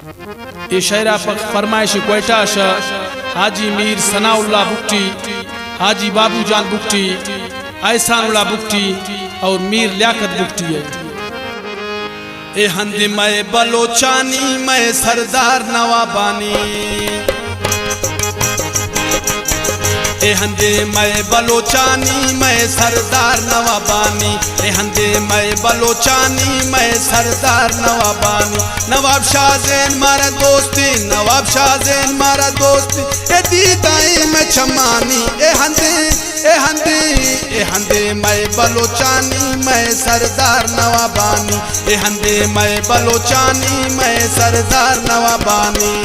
ये शायरा फरमाइश कोयटा हाजी मीर सनाउल्लाह बुक्टी, हाजी बाबू जान बुक्टी, ऐसानुल्लाह बुक्टी और मीर लियाकत बुक्टी है। ए हंदे मैं बलोचानी मैं सरदार नवाबानी, ए हंदे मैं बलोचानी मैं सरदार नवाबानी, ए हंदे मैं बलोचानी मैं सरदार नवाबानी। नवाब शाहजैन मारा दोस्ती, नवाब शाहजैन मारा दोस्ती, ए दीदाई मैं चमानी। ए हंदे ए हंदे ए हंदे मैं बलोचानी मैं सरदार नवाबानी, ए हंदे मैं बलोचानी मैं सरदार नवाबानी।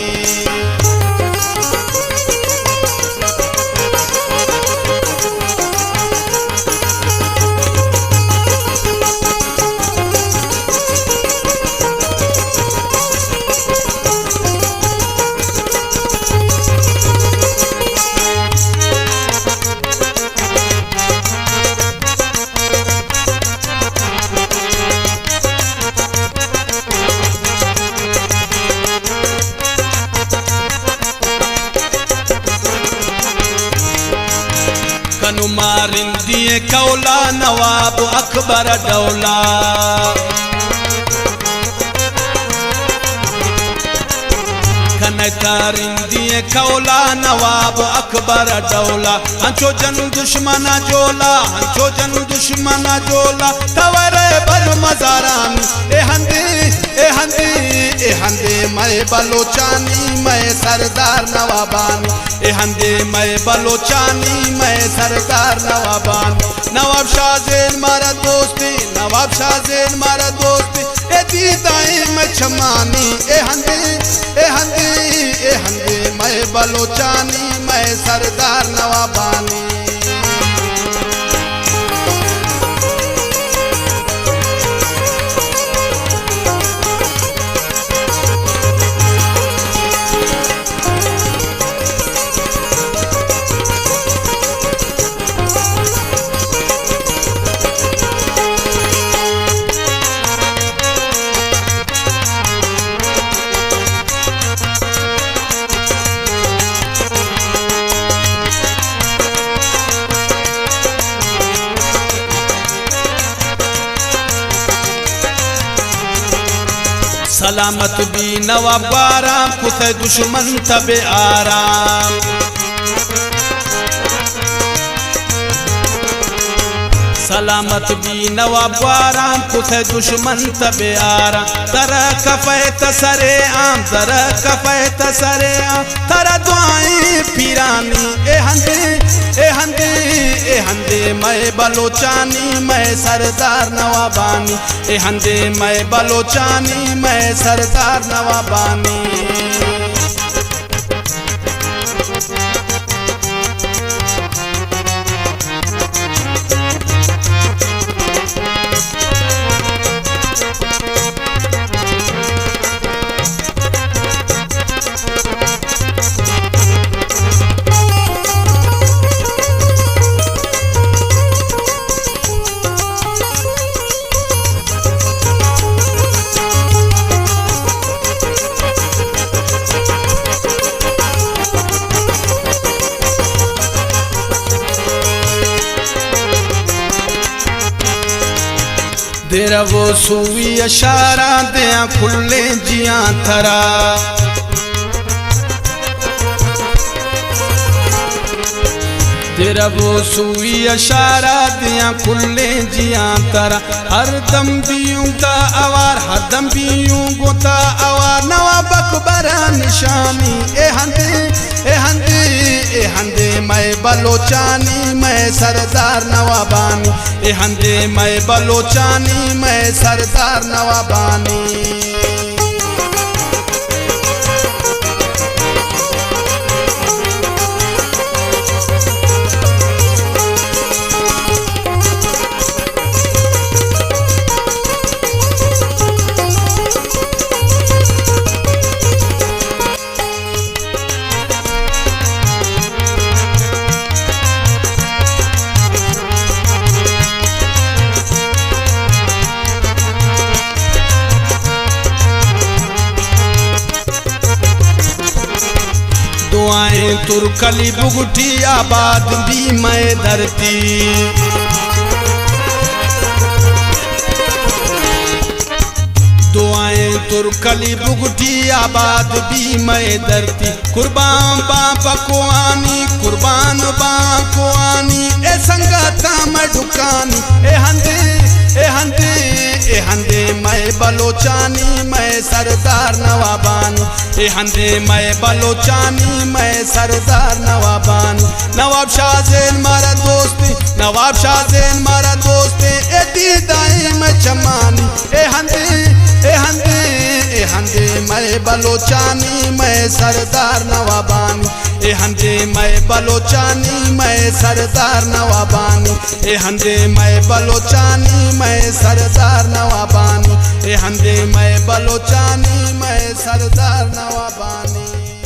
कनु मारिंदिए कौला नवाब अकबर डौला, कनकारिंदिए कौला नवाब अकबर डौला। हंचो जन दुश्मना जोला, हंचो जन दुश्मना जोला, तवरे बल मजारानी। ए हंदे ए हंदे ए हंदे मैं बलोचानी मैं सरदार नवाबानी, ए हंदे मैं बलोचानी मैं सरदार नवाबानी। नवाब शाहजैन मारा दोस्ती, नवाब शाहजैन मारा दोस्ती, ए दीदाई मैं चमानी। ए हंदे ए हंदे ए हंदे मैं बलोचानी मैं सरदार नवाबानी। सलामत भी नवाब आराम, कुछ दुश्मन तबे आराम। सलामत भी नवाब आराम, कुछ दुश्मन तबे आराम। तरा कफैत सरे आम, तरा कफैत सरे आम, तरा दुआएं फिरानी। ए हंदे ए हंदे ए हंदे मैं बलोचानी मैं सरदार नवाबानी, ए हंदे मैं बलोचानी मैं सरदार नवाबानी। तेरा वो सूवी इशारा दिया खुले जिया थरा, तेरा वो सूवी इशारा दिया खुले जिया तरा। हर दम दियूं का आवार, हर दम दियूं गोता आवार, नवाब अकबर निशानी। ए हंदे ए हंदे ए हंदे मैं बलोचानी मैं सरदार नवाबानी, ए हंदे मैं बलोचानी मैं सरदार नवाबानी। तुरकली बुगटी आबाद भी मैं धरती। दुआएं तुरकली बुगटी आबाद भी मैं धरती। कुर्बान बापा को आनी, कुर्बान बापा आनी, ए संगता मैं ढुकानी। ए हंदे ए हंदे ए हंदे मैं बलोचानी, मैं सरदार नवाबानी। ए हंदे मैं बलोचानी, मैं सरदार नवाबानी। नवाब शाहजैन मारा दोस्ती, नवाब शाहजैन मारा दोस्ती, ए दीदाई मैं चमानी। ए हंदे ए हंदे ए हंदे मैं बलोचानी, मैं सरदार नवाबानी। ए हंदे मैं बलोचानी, मैं सरदार नवाबानी। ए हंदे मैं बलोचानी, मैं सरदार नवाबानी। ए हंदे मैं बलोचानी, मैं सरदार नवाबानी।